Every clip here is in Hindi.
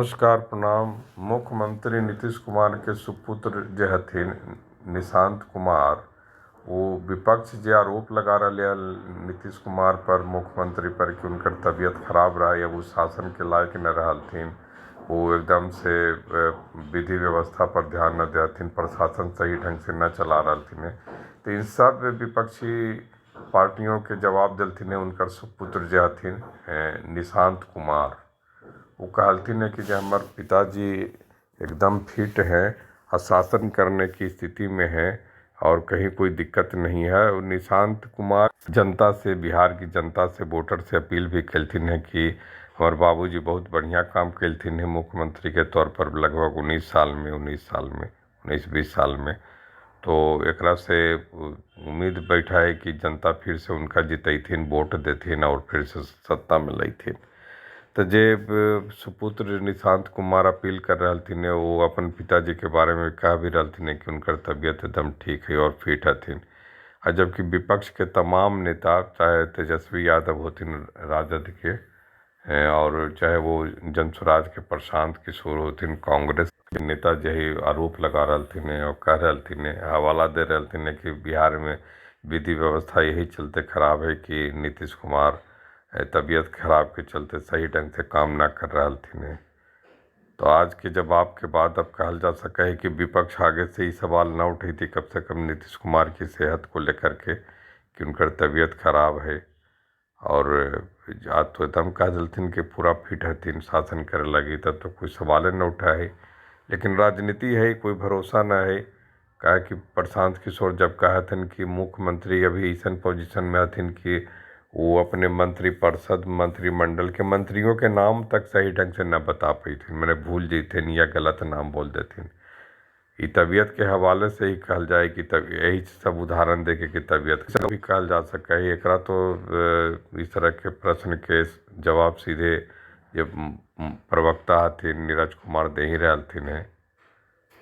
नमस्कार प्रणाम। मुख्यमंत्री नीतीश कुमार के सुपुत्र जे हथिन निशांत कुमार, वो विपक्ष जे आरोप लगा रहे हैं नीतीश कुमार पर, मुख्यमंत्री पर, कि उनकर तबीयत खराब रहा या वो शासन के लायक न रहलथिन, वो एकदम से विधि व्यवस्था पर ध्यान न देथिन, प्रशासन सही ढंग से न चला रहलथिन। तो इन सब विपक्षी पार्टियों के जवाब दिलथिन उनकर सुपुत्र जे हथिन निशांत कुमार। वो कहलथिन है कि जो हमारे पिताजी एकदम फिट हैं और शासन करने की स्थिति में हैं और कहीं कोई दिक्कत नहीं है। और निशांत कुमार जनता से, बिहार की जनता से, वोटर से अपील भी कलथिन है कि हमारे बाबूजी बहुत बढ़िया काम कलथिन है मुख्यमंत्री के तौर पर लगभग 19-20 साल में। तो एकरा से उम्मीद बैठा है कि जनता फिर से उनका जितैथिन, वोट देथिन और फिर से सत्ता में लैथिन। तो जे सुपुत्र निशांत कुमार अपील कर रहलथिन, वो अपन पिताजी के बारे में कह भी रहलथिन कि उनकर तबीयत एकदम ठीक है और फिट हथिन। और जबकि विपक्ष के तमाम नेता, चाहे तेजस्वी यादव होथिन राजद के, और चाहे वो जनसुराज के प्रशांत किशोर होथिन कांग्रेस के नेता, यही आरोप लगा रहलथिन और कह रहलथिन, हवाला दे रहलथिन कि बिहार में विधि व्यवस्था यही चलते खराब है कि नीतीश कुमार तबीयत खराब के चलते सही ढंग से काम ना कर रहलथिन। तो आज के जवाब के बाद अब कहल जा सका है कि विपक्ष आगे से ही सवाल न उठी थी कम से कम नीतीश कुमार की सेहत को लेकर के, कि उनकर तबीयत खराब है। और आज तो एकदम कह दिलथिन कि पूरा फिट हथिन, शासन करे लगी, तब तो कोई सवाल न उठा है। लेकिन राजनीति है, कोई भरोसा न है। कहा कि प्रशांत किशोर जब कहथिन कि मुख्यमंत्री अभी ऐसा पोजीशन में हथिन कि वो अपने मंत्रिपरिषद, मंत्रिमंडल के मंत्रियों के नाम तक सही ढंग से न बता पाथिन, मैंने भूल जैथिन या गलत नाम बोल देथिन। ई तबीयत के हवाले से ही कहल जाए कि तब यही सब उदाहरण देके कि तबीयत भी कहल जा सका है। एकरा तो इस तरह के प्रश्न के जवाब सीधे जब प्रवक्ता हथिन नीरज कुमार दे ही रहलथिन है,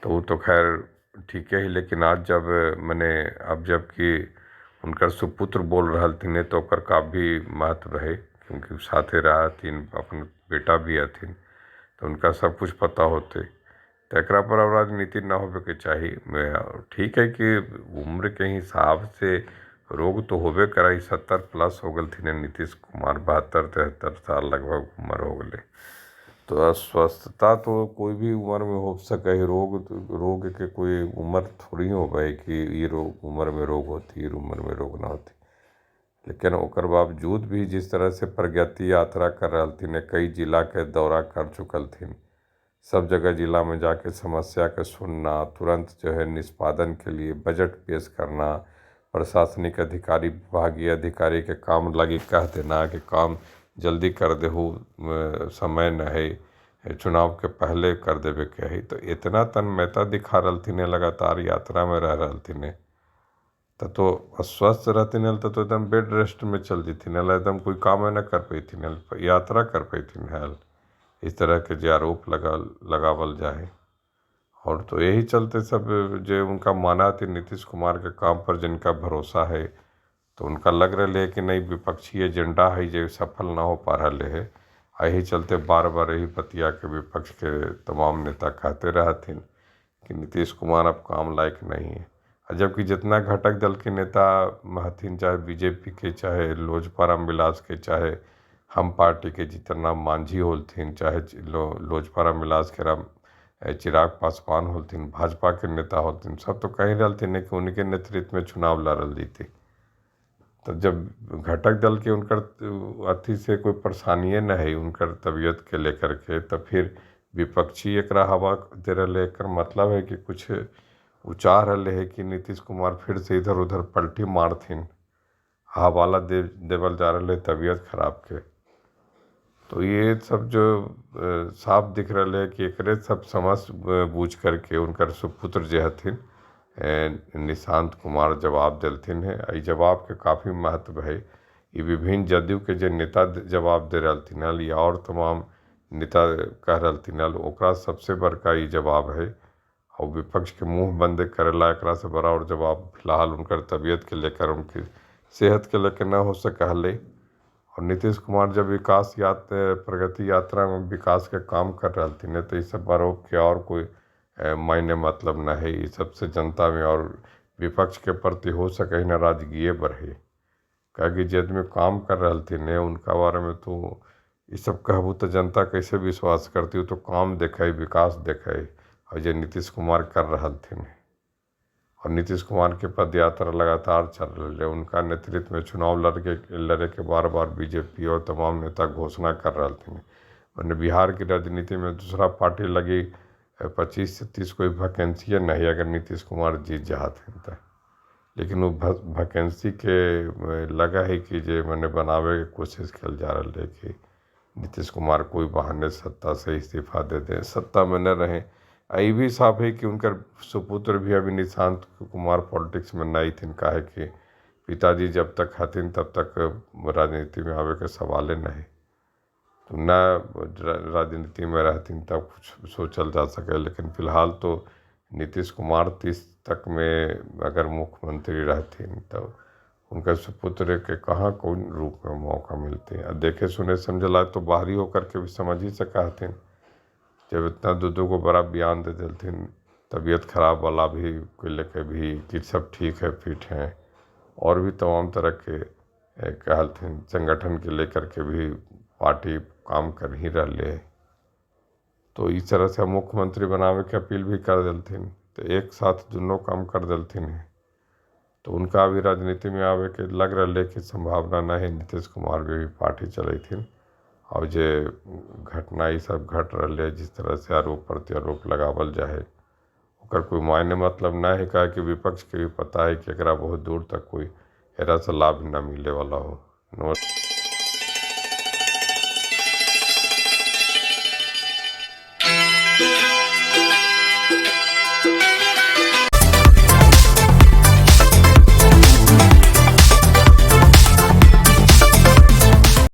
तो वो तो खैर ठीक है ही। लेकिन आज जब मैंने अब जबकि उनकर सुपुत्र बोल रहलथिन तो ओकर का भी महत्व है, क्योंकि साथे रहथिन, अपन बेटा भी हथिन, तो उनका सब कुछ पता होते। तो एकरा पर अब राजनीति ना होवे के चाहिए। ठीक है कि उम्र के हिसाब से रोग तो होबे कराई, 70+ हो गलथिन नीतीश कुमार, 72-73 साल लगभग उम्र हो गए। तो अस्वस्थता तो कोई भी उम्र में हो सके है। रोग के कोई उम्र थोड़ी हो गई कि ये रोग उम्र में रोग होती, ये उम्र में रोग ना होती। लेकिन ओकर बावजूद भी जिस तरह से प्रगति यात्रा कर रहलथिन, कई जिला के दौरा कर चुकलथिन, सब जगह जिला में जाके समस्या के सुनना, तुरंत जो है निष्पादन के लिए बजट पेश करना, प्रशासनिक अधिकारी, विभागीय अधिकारी के काम लगी कह देना कि काम जल्दी कर देहु, समय न है, चुनाव के पहले कर देवे के है। तो इतना तन्मयता दिखा रहलथिन, लगातार यात्रा में रह रहलथिन, तो अस्वस्थ रहथिन तो एकदम बेड रेस्ट में चल जथिन, एकदम कोई काम न कर पैथिन, यात्रा कर पैथिन है। इस तरह के जो आरोप लगावल जाए। और तो यही चलते सब जो उनका माना थी नीतीश कुमार के काम पर जिनका भरोसा है, तो उनका लग रहा है कि नहीं विपक्षी एजेंडा है जो सफल ना हो पा रहा है। यही चलते बार बार यही बतिया के विपक्ष के तमाम नेता कहते रहथिन कि नीतीश कुमार अब काम लायक नहीं है। और जबकि जितना घटक दल के नेता हथिन, चाहे बीजेपी के, चाहे लोजपा रामविलास के, चाहे हम पार्टी के जितना मांझी होलथिन, चाहे लोजपा रामविलास के चिराग पासवान होलथिन, भाजपा के नेता होलथिन, सब तो कही रहलथिन कि उनके नेतृत्व में चुनाव लड़ल जीती। तो जब घटक दल के उनकर अथी से कोई परेशानिए न है उनकर तबीयत के लेकर के, तो फिर विपक्षी एकरा हवा दे रहे, एकर मतलब है कि कुछ चाह रहे है कि नीतीश कुमार फिर से इधर उधर पलटी मारथिन, हवाला देवल जा रहे तबीयत खराब के। तो ये सब जो साफ दिख रहा है कि एकरे सब समझ बूझ करके उनकर सुपुत्र जे हथिन निशांत कुमार जवाब दिलथिन है। ई जवाब के काफ़ी महत्व है। ये विभिन्न जदयू के जो नेता जवाब दे रहलथिन या और तमाम नेता कह रहलथिन, ओकरा सबसे बड़का ये जवाब है। और विपक्ष के मुंह बंद करेला एकरा से बड़ा और जवाब फिलहाल उनकर तबीयत के लेकर, उनकी सेहत के लेकर न हो सकले। और नीतीश कुमार जब विकास यात्रा प्रगति यात्रा में विकास के काम कर रहे थे तो इस सब आरोप के और कोई मायने मतलब न है। ये सबसे जनता में और विपक्ष के प्रति हो सके नाराजगी बढ़े, काहे जे आदमी काम कर रहे थे ने उनका बारे में तो ये सब कहबू तो जनता कैसे विश्वास करती हो। तो काम देखे, विकास देखे, और जो नीतीश कुमार कर रहे थे। और नीतीश कुमार के पद यात्रा लगातार चल रही है। उनका नेतृत्व में चुनाव लड़े के बार बार बीजेपी और तमाम नेता घोषणा कर रहे थे। वरना बिहार की राजनीति में दूसरा पार्टी लगी 25 से 30 कोई वैकेंसी नहीं अगर नीतीश कुमार जीत जाते हैं तो। लेकिन वो वैकेंसी के लगा है कि जे मैंने बनावे की कोशिश कल जा रहा है कि नीतीश कुमार कोई बहाने सत्ता से इस्तीफा दे दें, सत्ता में न रहें। ये भी साफ है कि उनका सुपुत्र भी अभी निशांत कुमार पॉलिटिक्स में नहीं थे। काहे कि पिताजी जब तक हथिन तब तक राजनीति में आवे के सवाल नहीं, तो न राजनीति में रहती तब कुछ सोचल जा सके। लेकिन फिलहाल तो नीतीश कुमार 30 तक में अगर मुख्यमंत्री रहती तो उनका सुपुत्र के कहाँ कौन रूप में मौका मिलते हैं। देखे सुने समझला तो बाहरी होकर के भी समझ ही सका थे। जब इतना दो को बड़ा बयान दे देथिन, तबीयत खराब वाला भी को लेके भी कि सब ठीक है, फिट हैं, और भी तमाम तरह के कहलथिन संगठन के लेकर के भी पार्टी काम कर ही रहे है। तो इस तरह से मुख्यमंत्री बनावे के अपील भी कर देलथिन, तो एक साथ दोनों काम कर देलथिन। तो उनका अभी राजनीति में आवे के लग रहा है कि संभावना नहीं। नीतीश कुमार भी पार्टी चलैथिन और जे घटना ये सब घट रहा है, जिस तरह से आरोप प्रत्यारोप लगावल जाए ओकर कोई मायने मतलब ना है। कहा कि विपक्ष के भी पता है कि एकरा बहुत दूर तक कोई एरा से लाभ न मिले वाला हो। नमस्कार।